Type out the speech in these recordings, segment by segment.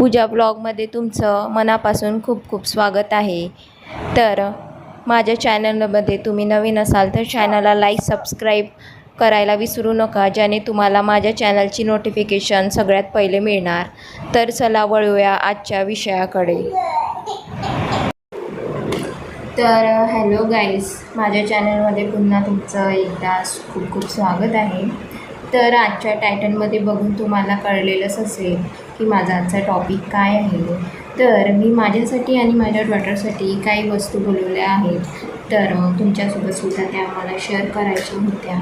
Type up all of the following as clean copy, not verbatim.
पूजा ब्लॉगमध्ये तुमचं मनापासून खूप खूप स्वागत आहे। तर माझ्या चॅनलमध्ये तुम्ही नवीन असाल तर चॅनलला लाईक सबस्क्राईब करायला विसरू नका, ज्याने तुम्हाला माझ्या चॅनलची नोटिफिकेशन सगळ्यात पहिले मिळणार। तर चला वळूया आजच्या विषयाकडे। तर हॅलो गाईज, माझ्या चॅनलमध्ये पुन्हा तुमचं एकदा खूप खूप स्वागत आहे। तर आजच्या टायटलमध्ये बघून तुम्हाला कळलेलंच असेल की माझा आजचा टॉपिक काय आहे। तर मी माझ्यासाठी आणि माझ्या डॉटरसाठी काही वस्तू बोलवल्या आहेत, तर तुमच्यासोबतसुद्धा त्या मला शेअर करायच्या होत्या।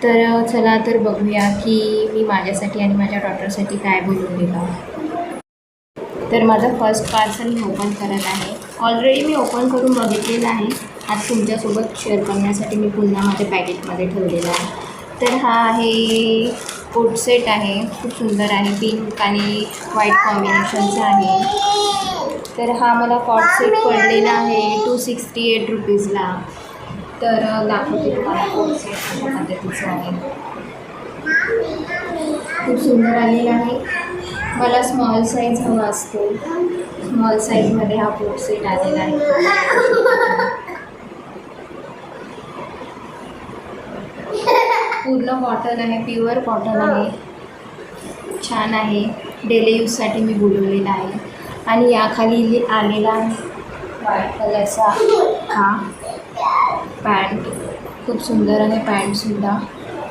तर चला तर बघूया की मी माझ्यासाठी आणि माझ्या डॉटरसाठी काय बोलवलेलं। तर माझं फर्स्ट पार्सल मी ओपन करत आहे। ऑलरेडी मी ओपन करून बघितलेलं आहे, आज तुमच्यासोबत शेअर करण्यासाठी मी पुन्हा माझ्या पॅकेटमध्ये ठेवलेलं आहे। तर हा आहे कोट सेट आहे, खूप सुंदर आहे, पिंक आणि व्हाईट कॉम्बिनेशनचा आहे। तर हा मला कोट सेट पडलेला आहे 268 रुपीजला। तर दाखवते तुम्हाला कोट सेट कशा पद्धतीचं आहे, खूप सुंदर आलेला आहे। मला स्मॉल साईज हवा असतो, स्मॉल साईजमध्ये हा कोट सेट आलेला आहे। पूर्ण कॉटन आहे, प्युअर कॉटन आहे, छान आहे, डेली यूजसाठी मी बोलवलेला आहे। आणि याखाली आलेला व्हाईट कलरचा हा पॅन्ट, खूप सुंदर आहे पॅन्टसुद्धा।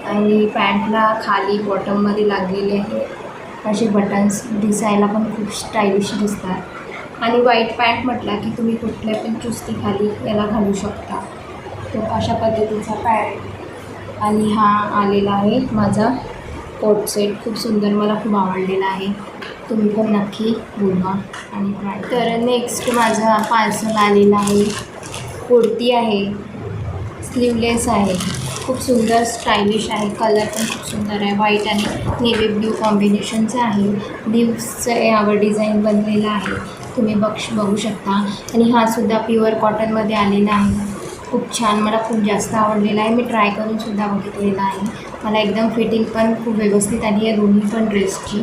आणि पॅन्टला खाली बॉटममध्ये लागलेले आहे असे बटन्स, दिसायला पण खूप स्टायलिश दिसतात। आणि व्हाईट पॅन्ट म्हटला की तुम्ही कुठल्या पण चुस्तीखाली याला घालू शकता। तर अशा पद्धतीचा पॅन्ट आणि हा आलेला आहे माझा कोट सेट, खूप सुंदर, मला खूप आवडलेला आहे। तुम्ही पण नक्की बोलवा आणि ट्राय। तर नेक्स्ट माझा पार्सल आलेला आहे, कुर्ती आहे, स्लीवलेस आहे, खूप सुंदर स्टायलिश आहे, कलर पण खूप सुंदर आहे, व्हाईट आणि नेव्ही ब्ल्यू कॉम्बिनेशनचं आहे। लीव्सचं यावर डिझाईन बनलेलं आहे, तुम्ही बघू शकता। आणि हा सुद्धा प्युअर कॉटनमध्ये आलेला आहे, खूप छान, मला खूप जास्त आवडलेला आहे। मी ट्राय करूनसुद्धा बघितलेला आहे, मला एकदम फिटिंग पण खूप व्यवस्थित आली आहे दोन्ही पण ड्रेसची।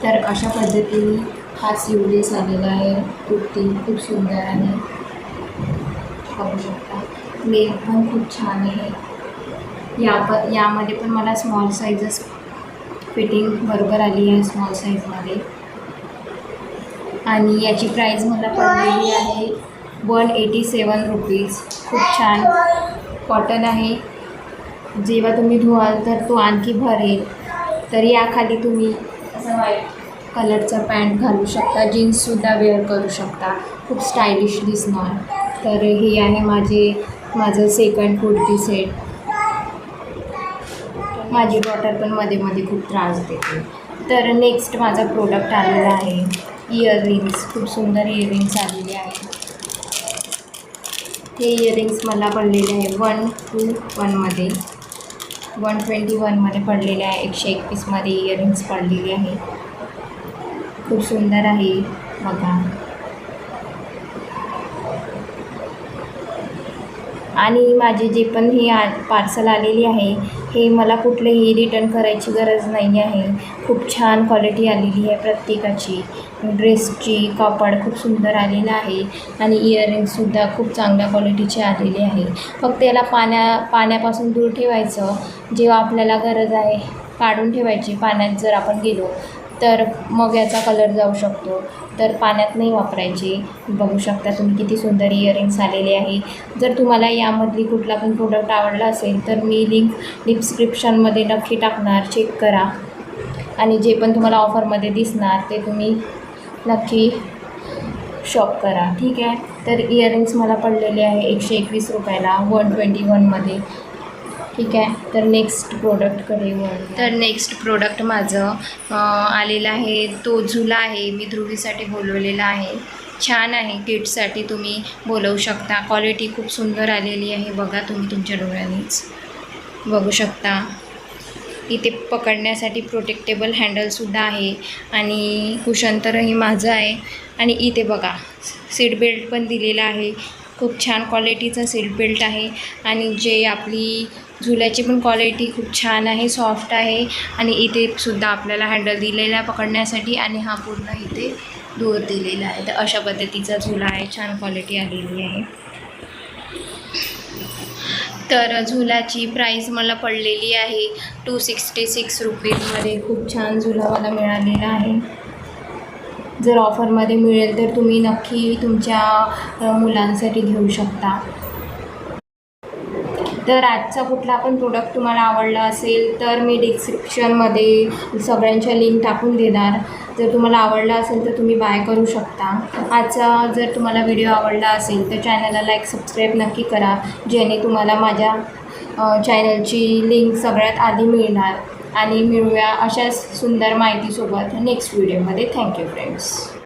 तर अशा पद्धतीने हा स्लीवलेस आलेला आहे कुर्ती, खूप सुंदर आहे, बघू शकता। लेग पण खूप छान आहे, यामध्ये पण मला स्मॉल साईजच फिटिंग बरोबर आली आहे, स्मॉल साईजमध्ये। आणि याची प्राईस मला पडलेली आहे 187 रुपीज। खूप छान कॉटन आहे, जेव्हा तुम्ही धुवाल तर तो आणखी भरेल। तर याखाली तुम्ही असं व्हाईट कलरचा पॅन्ट घालू शकता, जीन्ससुद्धा वेअर करू शकता, खूप स्टायलिश दिसणार। तर हे आहे माझं सेकंड कुर्ती सेट। माझी डॉटर पण मध्ये मध्ये खूप त्रास देते। तर नेक्स्ट माझा प्रोडक्ट आलेला आहे इयररिंग्स, खूप सुंदर इयररिंग्स आलेले आहेत। हे इयररिंग्स मला पडलेले आहे 121मध्ये, 121मध्ये पडलेले आहे, 121मध्ये इयररिंग्स पडलेले आहे, खूप सुंदर आहे, बघा। आणि माझे जे पण हे पार्सल आलेली आहे, हे मला कुठलेही रिटर्न करायची गरज नाही आहे, खूप छान क्वालिटी आलेली आहे प्रत्येकाची। ड्रेसची कापड खूप सुंदर आलेलं आहे आणि इयररिंग्ससुद्धा खूप चांगल्या क्वालिटीचे आलेले आहे। फक्त याला पाण्यापासून दूर ठेवायचं, जेव्हा आपल्याला गरज आहे काढून ठेवायची। पाण्यात जर आपण गेलो तर मग याचा कलर जाऊ शकतो, तर पाण्यात नाही वापरायचे। बघू शकता तुम्ही किती सुंदर इयररिंग्स आलेले आहे। जर तुम्हाला यामधली कुठला पण प्रोडक्ट आवडला असेल तर मी लिंक डिस्क्रिप्शनमध्ये नक्की टाकणार, चेक करा। आणि जे पण तुम्हाला ऑफरमध्ये दिसणार ते तुम्ही नक्की शॉप करा, ठीक आहे। तर इयररिंग्स मला पडलेले आहे 121 रुपयाला 121मध्ये, ठीक आहे। तर नेक्स्ट प्रोडक्टकडे वळू। तर नेक्स्ट प्रोडक्ट माझं आलेलं आहे, तो झुला आहे, मी ध्रुवीसाठी बोलवलेला आहे, छान आहे, किड्ससाठी तुम्ही बोलवू शकता। क्वालिटी खूप सुंदर आलेली आहे, बघा तुम्ही तुमच्या डोळ्यांनीच बघू शकता। इथे पकडण्यासाठी प्रोटेक्टेबल हँडलसुद्धा आहे आणि कुशन तरही माझं आहे। आणि इथे बघा सीट बेल्ट पण दिलेला आहे, खूप छान क्वालिटीचा सीट बेल्ट आहे। आणि जे आपली झुल्याची पण क्वालिटी खूप छान आहे, सॉफ्ट आहे। आणि इथे सुद्धा आपल्याला हँडल दिलेला आहे पकडण्यासाठी, आणि हा पूर्ण इथे दोर दिलेला आहे. तर अशा पद्धतीचा झुला आहे, छान क्वालिटी आलेली आहे. तर झुलाची प्राईस मला पडलेली आहे 266 रुपीजमध्ये. खूप छान झुला मला मिळालेला आहे. जर ऑफरमध्ये मिळेल तर तुम्ही नक्की तुमच्या मुलांसाठी घेऊ शकता. तर आजचा कुठला पण प्रोडक्ट तुम्हाला आवडला असेल तर मी डिस्क्रिप्शनमध्ये सगळ्यांच्या लिंक टाकून देणार. जर तुम्हाला आवडला असेल तर तुम्ही बाय करू शकता. आजचा जर तुम्हाला व्हिडिओ आवडला असेल तर चॅनलला लाईक सबस्क्राईब नक्की करा, जेणे तुम्हाला माझ्या चॅनलची लिंक सगळ्यात आधी मिळणार. आणि मिळूया अशाच सुंदर माहितीसोबत नेक्स्ट व्हिडिओमध्ये. Thank you friends.